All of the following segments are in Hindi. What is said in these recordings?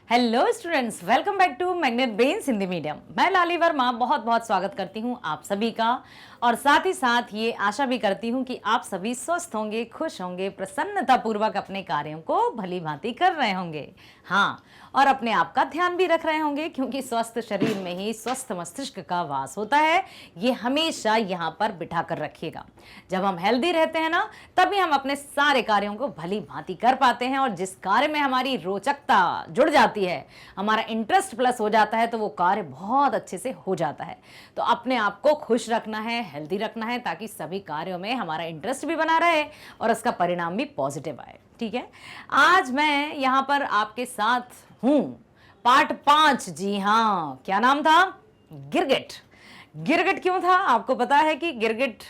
Hello students, welcome back to magnet brains Hindi medium. मैं लाली वर्मा बहुत बहुत स्वागत करती हूँ आप सभी का, और साथ ही साथ ये आशा भी करती हूँ कि आप सभी स्वस्थ होंगे, खुश होंगे, प्रसन्नतापूर्वक अपने कार्यों को भली भांति कर रहे होंगे। हाँ, और अपने आप का ध्यान भी रख रहे होंगे, क्योंकि स्वस्थ शरीर में ही स्वस्थ मस्तिष्क का वास होता है। ये हमेशा यहाँ पर बिठा कर रखिएगा। जब हम हेल्दी रहते हैं ना, तभी हम अपने सारे कार्यों को भली भांति कर पाते हैं, और जिस कार्य में हमारी रोचकता जुड़ जाती है, हमारा इंटरेस्ट प्लस हो जाता है, तो वो कार्य बहुत अच्छे से हो जाता है। तो अपने आप को खुश रखना है, हेल्दी रखना है, ताकि सभी कार्यों में हमारा इंटरेस्ट भी बना रहे और उसका परिणाम भी पॉजिटिव आए। ठीक है, आज मैं यहाँ पर आपके साथ हूँ। पार्ट 5। जी हाँ, क्या नाम था? गिरगिट। गिरगिट क्यों था? आपको पता है कि गिरगिट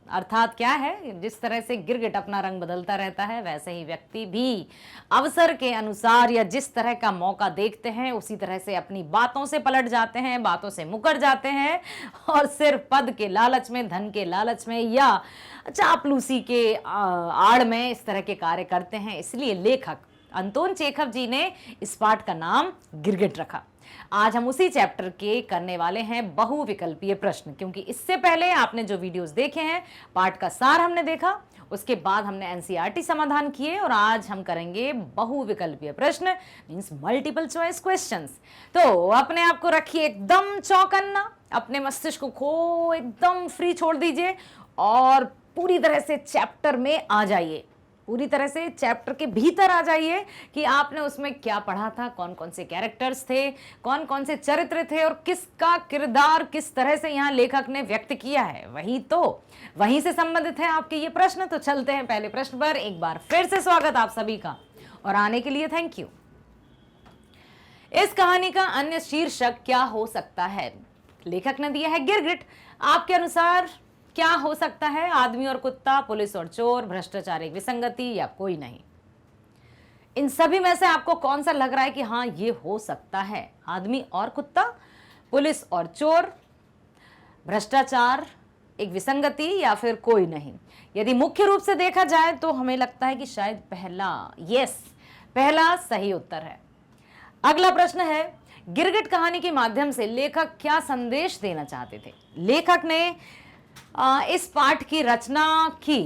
अर्थात क्या है? जिस तरह से गिरगिट अपना रंग बदलता रहता है, वैसे ही व्यक्ति भी अवसर के अनुसार या जिस तरह का मौका देखते हैं, उसी तरह से अपनी बातों से पलट जाते हैं, बातों से मुकर जाते हैं, और सिर्फ पद के लालच में, धन के लालच में या चापलूसी के आड़ में इस तरह के कार्य करते हैं। इसलिए लेखक अंतोन चेखव जी ने इस पाठ का नाम गिरगिट रखा। आज हम उसी चैप्टर के करने वाले हैं बहुविकल्पीय प्रश्न, क्योंकि इससे पहले आपने जो वीडियोस देखे हैं, पाठ का सार हमने देखा, उसके बाद हमने एनसीईआरटी समाधान किए, और आज हम करेंगे बहुविकल्पीय प्रश्न, मींस मल्टीपल चॉइस क्वेश्चंस। तो अपने आप को रखिए एकदम चौकन्ना, अपने मस्तिष्क को एकदम फ्री छोड़ दीजिए और पूरी तरह से चैप्टर में आ जाइए, पूरी तरह से चैप्टर के भीतर आ जाइए कि आपने उसमें क्या पढ़ा था, कौन कौन से कैरेक्टर्स थे, कौन कौन से चरित्र थे, और किसका किरदार किस तरह से यहाँ लेखक ने व्यक्त किया है। वहीं से संबंधित है आपके ये प्रश्न। तो चलते हैं पहले प्रश्न पर। एक बार फिर से स्वागत आप सभी का, और आने के लिए थैंक यू। इस कहानी का अन्य शीर्षक क्या हो सकता है? लेखक ने दिया है गिरगिट। आपके अनुसार क्या हो सकता है? आदमी और कुत्ता, पुलिस और चोर, भ्रष्टाचार एक विसंगति, या कोई नहीं? इन सभी में से आपको कौन सा लग रहा है कि हाँ ये हो सकता है? आदमी और कुत्ता, पुलिस और चोर, भ्रष्टाचार एक विसंगति, या फिर कोई नहीं? यदि मुख्य रूप से देखा जाए तो हमें लगता है कि शायद पहला सही उत्तर है। अगला प्रश्न है, गिरगिट कहानी के माध्यम से लेखक क्या संदेश देना चाहते थे? लेखक ने इस पाठ की रचना की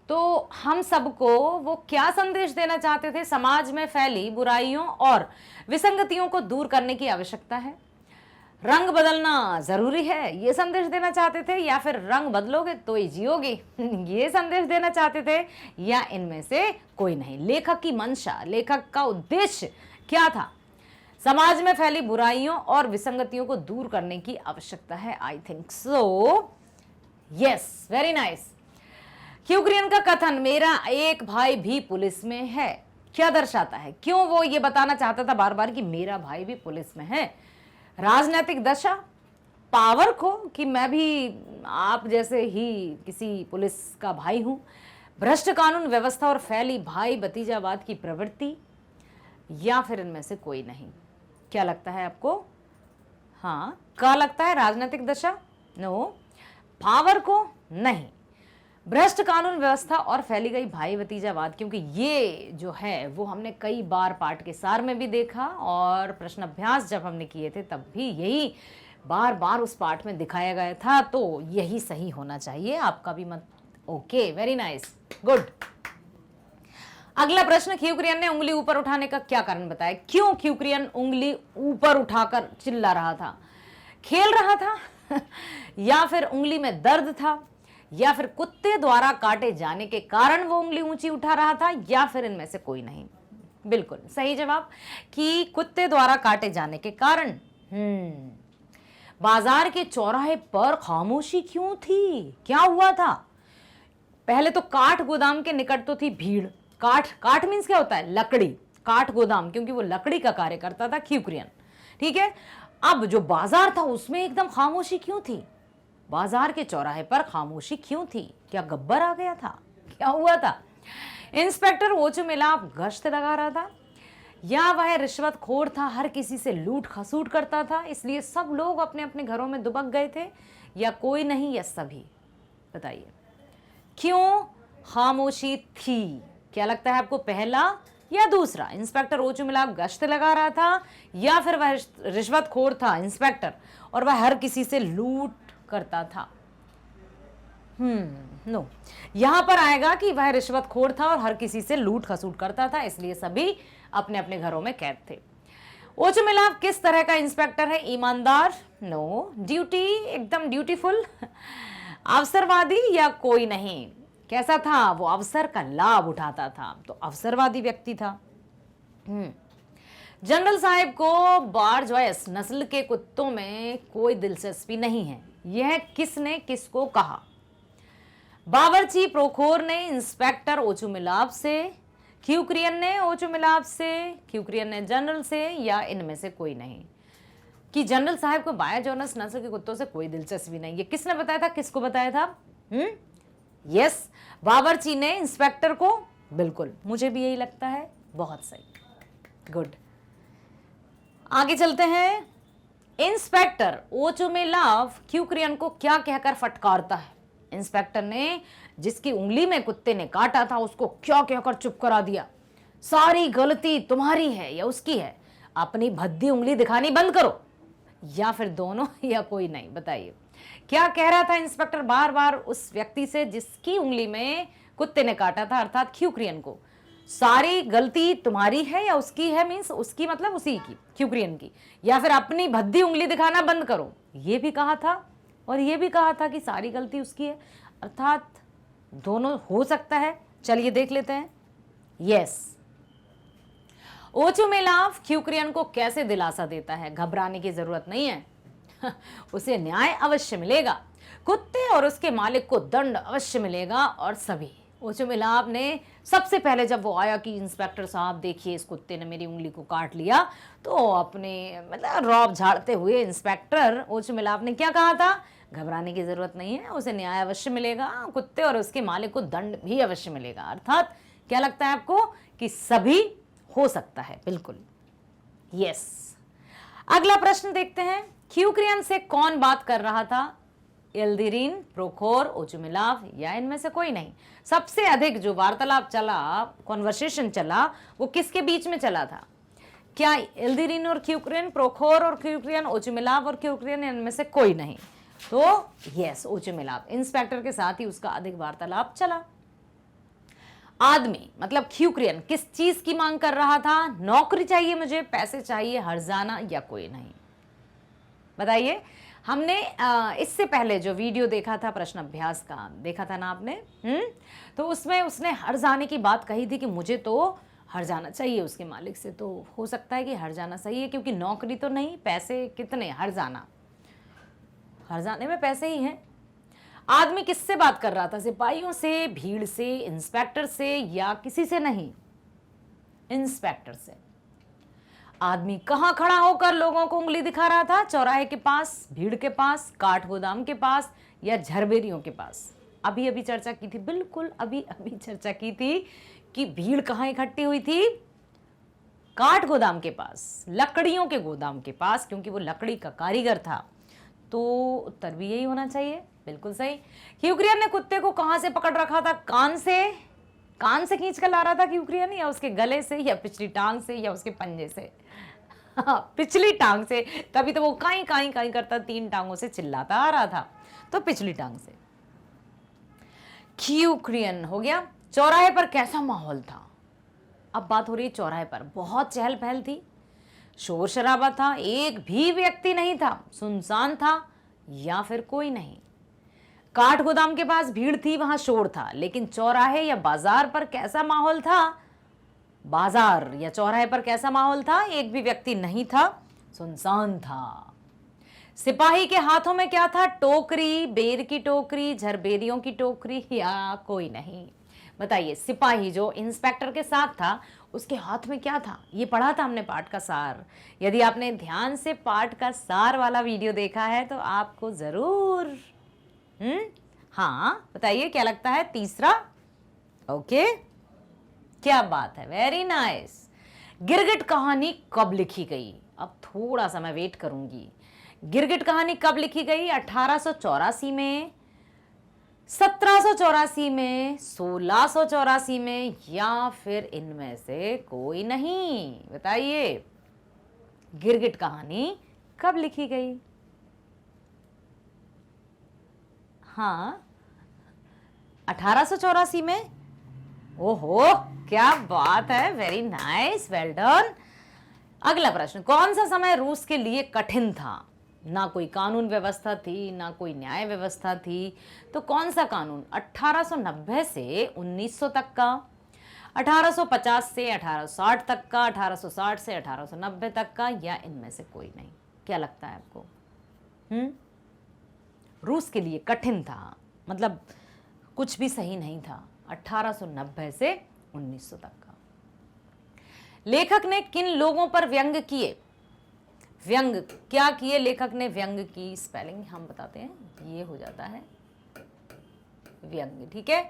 तो हम सबको वो क्या संदेश देना चाहते थे? समाज में फैली बुराइयों और विसंगतियों को दूर करने की आवश्यकता है, रंग बदलना जरूरी है, ये संदेश देना चाहते थे, या फिर रंग बदलोगे तो ही जियोगे ये संदेश देना चाहते थे, या इनमें से कोई नहीं? लेखक की मंशा, लेखक का उद्देश्य क्या था? समाज में फैली बुराइयों और विसंगतियों को दूर करने की आवश्यकता है। I think so, yes, very nice. Hugh Green का कथन मेरा एक भाई भी पुलिस में है क्या दर्शाता है? क्यों वो ये बताना चाहता था बार बार कि मेरा भाई भी पुलिस में है? राजनीतिक दशा, पावर को कि मैं भी आप जैसे ही किसी पुलिस का भाई हूं, भ्रष्ट कानून व्यवस्था और फैली भाई भतीजावाद की प्रवृत्ति, या फिर इनमें से कोई नहीं? क्या लगता है आपको? हाँ, क्या लगता है? राजनीतिक दशा नो, पावर को नहीं, भ्रष्ट कानून व्यवस्था और फैली गई भाई भतीजावाद, क्योंकि ये जो है वो हमने कई बार पाठ के सार में भी देखा, और प्रश्न अभ्यास जब हमने किए थे तब भी यही बार बार उस पाठ में दिखाया गया था। तो यही सही होना चाहिए, आपका भी मत। Okay, very nice, good. अगला प्रश्न, ह्यूग्रियन ने उंगली ऊपर उठाने का क्या कारण बताया? क्यों ह्यूग्रियन उंगली ऊपर उठाकर चिल्ला रहा था? खेल रहा था या फिर उंगली में दर्द था, या फिर कुत्ते द्वारा काटे जाने के कारण वो उंगली ऊंची उठा रहा था, या फिर इनमें से कोई नहीं? बिल्कुल सही जवाब कि कुत्ते द्वारा काटे जाने के कारण। बाजार के चौराहे पर खामोशी क्यों थी? क्या हुआ था? पहले तो काठ गोदाम के निकट तो थी भीड़। काठ मीन्स क्या होता है? लकड़ी। काठ गोदाम, क्योंकि वो लकड़ी का कार्य करता था ह्यूग्रियन। ठीक है, अब जो बाजार था उसमें एकदम खामोशी क्यों थी? बाजार के चौराहे पर खामोशी क्यों थी? क्या गब्बर आ गया था? क्या हुआ था? इंस्पेक्टर वोचुमिला गश्त लगा रहा था, या वह रिश्वतखोर था, हर किसी से लूट खसूट करता था, इसलिए सब लोग अपने अपने घरों में दुबक गए थे, या कोई नहीं, या सभी? बताइए, क्यों खामोशी थी? क्या लगता है आपको? पहला या दूसरा, इंस्पेक्टर ओचुमिलाव गश्त लगा रहा था, या फिर वह रिश्वतखोर था इंस्पेक्टर और वह हर किसी से लूट करता था? नो, यहां पर आएगा कि वह रिश्वतखोर था और हर किसी से लूट खसूट करता था, इसलिए सभी अपने अपने घरों में कैद थे। ओचुमिलाव किस तरह का इंस्पेक्टर है? ईमानदार? नो। ड्यूटी, एकदम ड्यूटीफुल? अवसरवादी या कोई नहीं? कैसा था? वो अवसर का लाभ उठाता था, तो अवसरवादी व्यक्ति था। जनरल साहब को बारजोयस नस्ल के कुत्तों में कोई दिलचस्पी नहीं है, यह किसने किसको कहा? बावर्ची प्रोखोर ने इंस्पेक्टर ओचुमिलाव से, क्यूक्रियन ने ओचुमिलाव से, क्यूक्रियन ने जनरल से, या इनमें से कोई नहीं? कि जनरल साहब को बारजोयस नस्ल के कुत्तों से कोई दिलचस्पी नहीं, ये किसने बताया था, किसको बताया था? यस, बावर्ची ने इंस्पेक्टर को। बिल्कुल, मुझे भी यही लगता है। बहुत सही, गुड। आगे चलते हैं। इंस्पेक्टर ओचुमिलाव क्यूक्रियन को क्या कहकर फटकारता है? इंस्पेक्टर ने जिसकी उंगली में कुत्ते ने काटा था उसको क्या कहकर चुप करा दिया? सारी गलती तुम्हारी है या उसकी है? अपनी भद्दी उंगली दिखानी बंद करो, या फिर दोनों, या कोई नहीं? बताइए क्या कह रहा था इंस्पेक्टर बार बार उस व्यक्ति से जिसकी उंगली में कुत्ते ने काटा था, अर्थात क्यूक्रियन को? सारी गलती तुम्हारी है या उसकी है, मीन्स उसकी मतलब उसी की, क्यूक्रियन की, या फिर अपनी भद्दी उंगली दिखाना बंद करो? ये भी कहा था और ये भी कहा था कि सारी गलती उसकी है, अर्थात दोनों हो सकता है। चलिए देख लेते हैं। यस, ओचुमिलाव क्यूक्रियन को कैसे दिलासा देता है? घबराने की जरूरत नहीं है, उसे न्याय अवश्य मिलेगा, कुत्ते और उसके मालिक को दंड अवश्य मिलेगा। और सभी, ओचुमिलाव ने सबसे पहले जब वो आया कि इंस्पेक्टर साहब देखिए इस कुत्ते ने मेरी उंगली को काट लिया, तो अपने मतलब रौब झाड़ते हुए इंस्पेक्टर ओचुमिलाव ने क्या कहा था? घबराने की जरूरत नहीं है, उसे न्याय अवश्य मिलेगा, कुत्ते और उसके मालिक को दंड भी अवश्य मिलेगा। अर्थात क्या लगता है आपको कि सभी हो सकता है? बिल्कुल, यस। अगला प्रश्न देखते हैं। क्यूक्रियन से कौन बात कर रहा था? इल्दिरिन, प्रोखोर, ओचुमिलाव, या इनमें से कोई नहीं? सबसे अधिक जो वार्तालाप चला, कॉन्वर्सेशन चला, वो किसके बीच में चला था? क्या इल्दिरिन और क्यूक्रियन, प्रोखोर और क्यूक्रियन, ओचुमिलाव और क्यूक्रियन, इनमें से कोई नहीं? तो यस, ओचुमिलाव, इंस्पेक्टर के साथ ही उसका अधिक वार्तालाप चला। आदमी मतलब क्यूक्रियन किस चीज की मांग कर रहा था? नौकरी चाहिए मुझे, पैसे चाहिए, हर्जाना, या कोई नहीं? बताइए। हमने इससे पहले जो वीडियो देखा था प्रश्न अभ्यास का, देखा था ना आपने? तो उसमें उसने हर्जाने की बात कही थी कि मुझे तो हर्जाना चाहिए उसके मालिक से। तो हो सकता है कि हर्जाना सही है, क्योंकि नौकरी तो नहीं, पैसे कितने? हर्जाना, हर्जाने में पैसे ही हैं। आदमी किससे बात कर रहा था? सिपाहियों से, भीड़ से, इंस्पेक्टर से, या किसी से नहीं? इंस्पेक्टर से। आदमी कहां खड़ा होकर लोगों को उंगली दिखा रहा था? चौराहे के पास, भीड़ के पास, काठ गोदाम के पास, या झरबेरियों के पास? अभी अभी चर्चा की थी, बिल्कुल अभी अभी चर्चा की थी कि भीड़ कहां इकट्ठी हुई थी? काठ गोदाम के पास, लकड़ियों के गोदाम के पास, क्योंकि वो लकड़ी का कारीगर था। तो उत्तर भी यही होना चाहिए। बिल्कुल सही। क्यूक्रियन ने कुत्ते को कहां से पकड़ रखा था? कान से, कान से खींच कर ला रहा था क्यूक्रियन, या उसके गले से, या पिछली टांग से, या उसके पंजे से? पिछली टांग से, तभी तो वो काई काई काई करता 3 टांगों से चिल्लाता आ रहा था, तो पिछली टांग से। क्यूक्रियन हो गया। चौराहे पर कैसा माहौल था? अब बात हो रही है चौराहे पर। बहुत चहल पहल थी, शोर शराबा था, एक भी व्यक्ति नहीं था, सुनसान था, या फिर कोई नहीं? काठ गोदाम के पास भीड़ थी, वहां शोर था, लेकिन चौराहे या बाजार पर कैसा माहौल था? बाजार या चौराहे पर कैसा माहौल था? एक भी व्यक्ति नहीं था, सुनसान था। सिपाही के हाथों में क्या था? टोकरी, बेर की टोकरी, झरबेरियों की टोकरी, या कोई नहीं? बताइए। सिपाही जो इंस्पेक्टर के साथ था उसके हाथ में क्या था? ये पढ़ा था हमने पाठ का सार। यदि आपने ध्यान से पाठ का सार वाला वीडियो देखा है तो आपको जरूर हाँ बताइए, क्या लगता है? तीसरा। ओके, क्या बात है, वेरी नाइस। गिरगिट कहानी कब लिखी गई? अब थोड़ा सा मैं वेट करूंगी। गिरगिट कहानी कब लिखी गई? 1884 में, 1784 में, 1684 में, या फिर इनमें से कोई नहीं? बताइए, गिरगिट कहानी कब लिखी गई? हाँ, 1884 में। ओहो, क्या बात है, वेरी नाइस, वेल डन। अगला प्रश्न, कौन सा समय रूस के लिए कठिन था? ना कोई कानून व्यवस्था थी, ना कोई न्याय व्यवस्था थी, तो कौन सा कानून? 1890 से 1900 तक का, 1850 से 1860 तक का, 1860 से 1890 तक का, या इनमें से कोई नहीं? क्या लगता है आपको? रूस के लिए कठिन था, मतलब कुछ भी सही नहीं था। 1890 से 1900 तक का। लेखक ने किन लोगों पर व्यंग किए? व्यंग क्या किए लेखक ने? व्यंग की स्पेलिंग हम बताते हैं, ये हो जाता है व्यंग, ठीक है।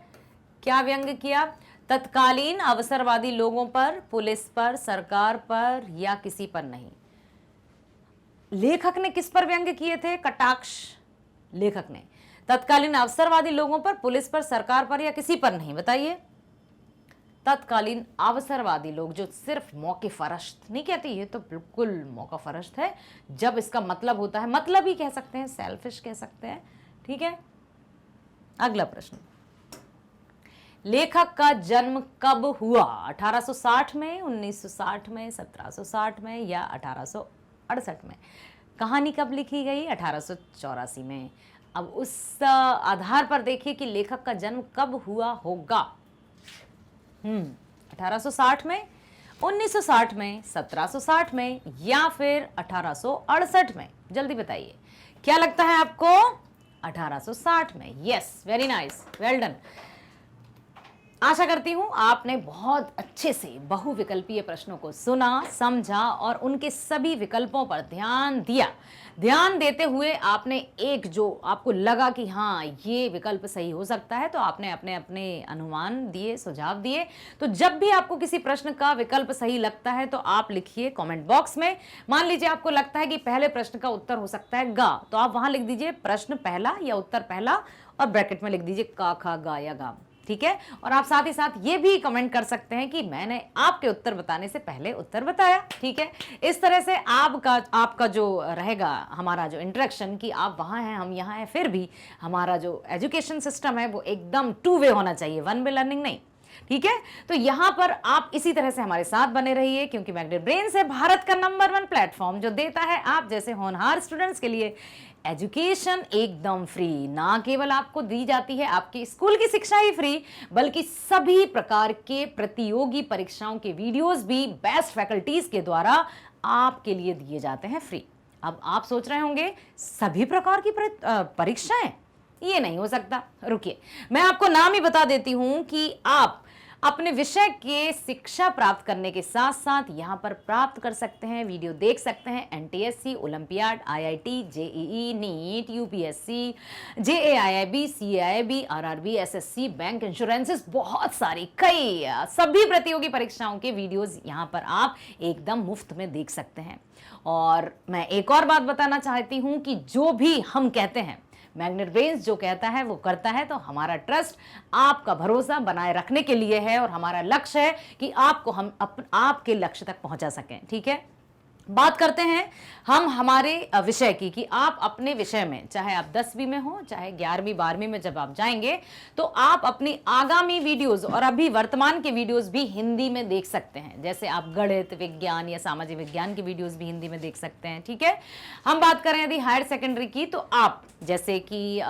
क्या व्यंग किया? तत्कालीन अवसरवादी लोगों पर, पुलिस पर, सरकार पर, या किसी पर नहीं? लेखक ने किस पर व्यंग किए थे? कटाक्ष। लेखक ने तत्कालीन अवसरवादी लोगों पर, पुलिस पर, सरकार पर, या किसी पर नहीं? बताइए। तत्कालीन अवसरवादी लोग, जो सिर्फ मौके फरश्त, नहीं कहती ये तो बिल्कुल मौका फरश्त है, जब इसका मतलब होता है, मतलब ही कह सकते हैं, सेल्फिश कह सकते हैं, ठीक है। अगला प्रश्न, लेखक का जन्म कब हुआ? 1860 में, 1960 में, 1760 में, या 1868 में? कहानी कब लिखी गई? 1884 में। अब उस आधार पर देखिए कि लेखक का जन्म कब हुआ होगा। 1860 में, 1960 में, 1760 में, या फिर 1868 में? जल्दी बताइए, क्या लगता है आपको? 1860 में। Yes, very nice, well done. आशा करती हूं आपने बहुत अच्छे से बहुविकल्पीय प्रश्नों को सुना, समझा और उनके सभी विकल्पों पर ध्यान दिया। ध्यान देते हुए आपने एक जो आपको लगा कि हाँ ये विकल्प सही हो सकता है, तो आपने अपने अपने अनुमान दिए, सुझाव दिए। तो जब भी आपको किसी प्रश्न का विकल्प सही लगता है तो आप लिखिए कमेंट बॉक्स में। मान लीजिए आपको लगता है कि पहले प्रश्न का उत्तर हो सकता है गा, तो आप वहां लिख दीजिए प्रश्न पहला या उत्तर पहला, और ब्रैकेट में लिख दीजिए का, खा, गा या गा, ठीक है। और आप साथ ही साथ ये भी कमेंट कर सकते हैं कि मैंने आपके उत्तर बताने से पहले उत्तर बताया, ठीक है। इस तरह से आपका जो रहेगा हमारा जो इंटरेक्शन, कि आप वहां हैं हम यहाँ हैं, फिर भी हमारा जो एजुकेशन सिस्टम है वो एकदम टू वे होना चाहिए, वन वे लर्निंग नहीं, ठीक है। तो यहां पर आप इसी तरह से हमारे साथ बने रहिए, क्योंकि मैग्नेट ब्रेन्स है भारत का नंबर 1 प्लेटफॉर्म जो देता है आप जैसे होनहार स्टूडेंट्स के लिए एजुकेशन एकदम फ्री। ना केवल आपको दी जाती है आपके स्कूल की शिक्षा ही फ्री, बल्कि सभी प्रकार के प्रतियोगी परीक्षाओं के वीडियोस भी बेस्ट फैकल्टीज के द्वारा आपके लिए दिए जाते हैं फ्री। अब आप सोच रहे होंगे सभी प्रकार की परीक्षाएं? ये नहीं हो सकता, रुकिए मैं आपको नाम ही बता देती हूं कि आप अपने विषय के शिक्षा प्राप्त करने के साथ साथ यहाँ पर प्राप्त कर सकते हैं, वीडियो देख सकते हैं NTSC, olympiad, IIT, JEE, NEET, UPSC, JAIIB, CIB, RRB, SSC, bank, insurances, बहुत सारी कई सभी प्रतियोगी परीक्षाओं के वीडियोस यहाँ पर आप एकदम मुफ्त में देख सकते हैं। और मैं एक और बात बताना चाहती हूँ कि जो भी हम कहते हैं, मैग्नेट ब्रेन्स जो कहता है वो करता है, तो हमारा ट्रस्ट आपका भरोसा बनाए रखने के लिए है, और हमारा लक्ष्य है कि आपको हम आपके लक्ष्य तक पहुंचा सकें, ठीक है। बात करते हैं हम हमारे विषय की, कि आप अपने विषय में, चाहे आप 10वीं में हो, चाहे 11वीं 12वीं में जब आप जाएंगे, तो आप अपनी आगामी वीडियोस और अभी वर्तमान के वीडियोस भी हिंदी में देख सकते हैं। जैसे आप गणित, विज्ञान या सामाजिक विज्ञान की वीडियोस भी हिंदी में देख सकते हैं, ठीक है। हम बात करें यदि हायर सेकेंडरी की, तो आप जैसे कि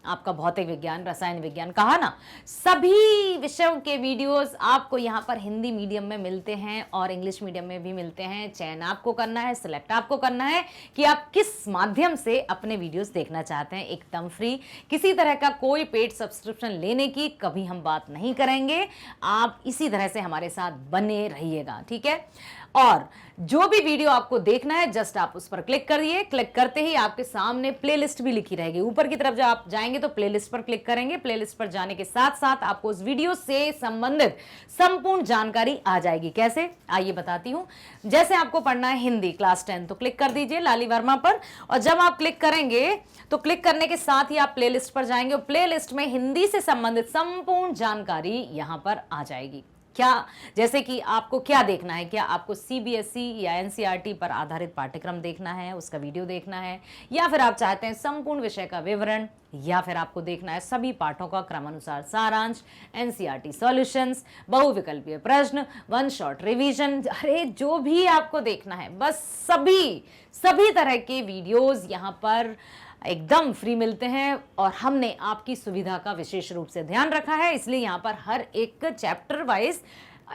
आपका भौतिक विज्ञान, रसायन विज्ञान, कहा ना, सभी विषयों के वीडियोस आपको यहाँ पर हिंदी मीडियम में मिलते हैं और इंग्लिश मीडियम में भी मिलते हैं। चयन आपको करना है, सिलेक्ट आपको करना है कि आप किस माध्यम से अपने वीडियोस देखना चाहते हैं, एकदम फ्री। किसी तरह का कोई पेड सब्सक्रिप्शन लेने की कभी हम बात नहीं करेंगे। आप इसी तरह से हमारे साथ बने रहिएगा, ठीक है। और जो भी वीडियो आपको देखना है जस्ट आप उस पर क्लिक करिए। क्लिक करते ही आपके सामने प्लेलिस्ट भी लिखी रहेगी। ऊपर की तरफ जब आप जाएंगे तो प्लेलिस्ट पर क्लिक करेंगे। प्लेलिस्ट पर जाने के साथ साथ आपको उस वीडियो से संबंधित संपूर्ण जानकारी आ जाएगी। कैसे, आइए बताती हूं। जैसे आपको पढ़ना है हिंदी क्लास 10 तो क्लिक कर दीजिए लाली वर्मा पर, और जब आप क्लिक करेंगे तो क्लिक करने के साथ ही आप प्लेलिस्ट पर जाएंगे और प्लेलिस्ट में हिंदी से संबंधित संपूर्ण जानकारी यहां पर आ जाएगी। क्या, जैसे कि आपको क्या देखना है, क्या आपको सीबीएसई या एनसीईआरटी पर आधारित पाठ्यक्रम देखना है, उसका वीडियो देखना है, या फिर आप चाहते हैं संपूर्ण विषय का विवरण, या फिर आपको देखना है सभी पाठों का क्रमानुसार सारांश, एनसीईआरटी सॉल्यूशंस, बहुविकल्पीय प्रश्न, वन शॉट रिवीजन, अरे जो भी आपको देखना है, बस सभी तरह के वीडियोस यहां पर एकदम फ्री मिलते हैं। और हमने आपकी सुविधा का विशेष रूप से ध्यान रखा है, इसलिए यहाँ पर हर एक चैप्टर वाइज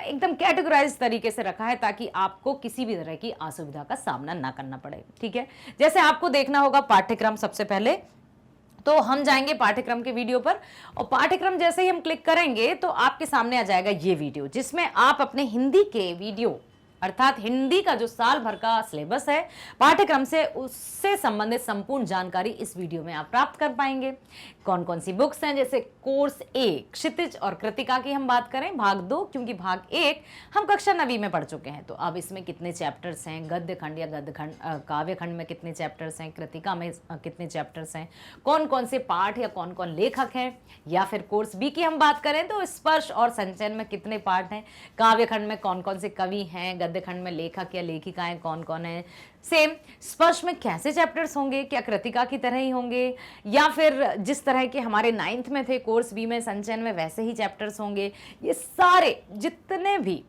एकदम कैटेगराइज तरीके से रखा है ताकि आपको किसी भी तरह की असुविधा का सामना ना करना पड़े। ठीक है, जैसे आपको देखना होगा पाठ्यक्रम, सबसे पहले तो हम जाएंगे पाठ्यक्रम के वीडियो पर, और पाठ्यक्रम जैसे ही हम क्लिक करेंगे तो आपके सामने आ जाएगा ये वीडियो, जिसमें आप अपने हिंदी के वीडियो अर्थात हिंदी का जो साल भर का सिलेबस है पाठ्यक्रम से, उससे संबंधित संपूर्ण जानकारी इस वीडियो में आप प्राप्त कर पाएंगे। कौन कौन सी बुक्स हैं, जैसे कोर्स 1 क्षितिज और कृतिका की हम बात करें, भाग 2, क्योंकि भाग 1 हम कक्षा 9वीं में पढ़ चुके हैं, तो अब इसमें कितने चैप्टर्स हैं, गद्य खंड या गद्य खंड काव्य खंड में कितने चैप्टर्स हैं, कृतिका में कितने चैप्टर्स हैं, कौन कौन से पाठ या कौन कौन लेखक हैं, या फिर कोर्स बी की हम बात करें तो स्पर्श और संचयन में कितने पाठ हैं, काव्य खंड में कौन कौन से कवि हैं, गद्य खंड में लेखक या लेखिकाएं कौन कौन है, सेम स्पर्श में कैसे चैप्टर्स होंगे, क्या कृतिका की तरह ही होंगे या फिर जिस तरह के हमारे 9th में थे कोर्स बी में संचयन में वैसे ही चैप्टर्स होंगे। ये सारे जितने भी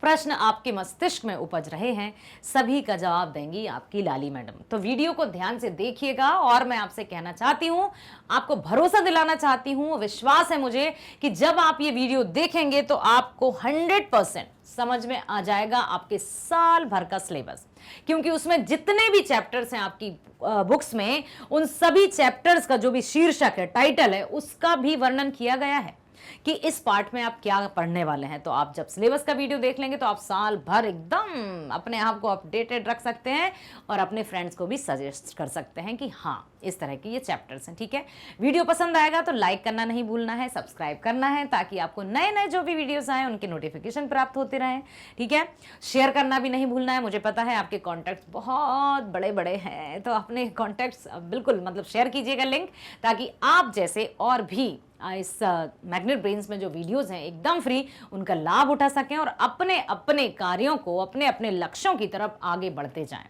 प्रश्न आपके मस्तिष्क में उपज रहे हैं सभी का जवाब देंगी आपकी लाली मैडम। तो वीडियो को ध्यान से देखिएगा, और मैं आपसे कहना चाहती हूं, आपको भरोसा दिलाना चाहती हूं, विश्वास है मुझे कि जब आप ये वीडियो देखेंगे तो आपको 100% समझ में आ जाएगा आपके साल भर का सिलेबस, क्योंकि उसमें जितने भी चैप्टर्स हैं आपकी बुक्स में, उन सभी चैप्टर्स का जो भी शीर्षक है, टाइटल है, उसका भी वर्णन किया गया है कि इस पार्ट में आप क्या पढ़ने वाले हैं। तो आप जब सिलेबस का वीडियो देख लेंगे तो आप साल भर एकदम अपने आप को अपडेटेड रख सकते हैं और अपने फ्रेंड्स को भी सजेस्ट कर सकते हैं कि हाँ इस तरह के ये चैप्टर्स हैं। ठीक है, वीडियो पसंद आएगा तो लाइक करना नहीं भूलना है, सब्सक्राइब करना है ताकि आपको नए नए जो भी वीडियोस आए उनके नोटिफिकेशन प्राप्त होते रहें। ठीक है, शेयर करना भी नहीं भूलना है। मुझे पता है आपके कॉन्टैक्ट्स बहुत बड़े बड़े हैं, तो अपने कॉन्टैक्ट्स बिल्कुल मतलब शेयर कीजिएगा लिंक, ताकि आप जैसे और भी इस मैग्नेट ब्रेन्स में जो वीडियोस हैं एकदम फ्री, उनका लाभ उठा सकें और अपने अपने कार्यों को, अपने अपने लक्ष्यों की तरफ आगे बढ़ते जाएं।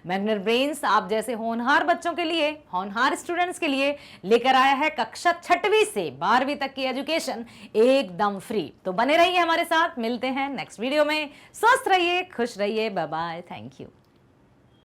मैग्नेट ब्रेन्स आप जैसे होनहार बच्चों के लिए, होनहार स्टूडेंट्स के लिए लेकर आया है कक्षा 6वीं से 12वीं तक की एजुकेशन एकदम फ्री। तो बने रहिए हमारे साथ, मिलते हैं नेक्स्ट वीडियो में। स्वस्थ रहिए, खुश रहिए, बाय बाय, थैंक यू।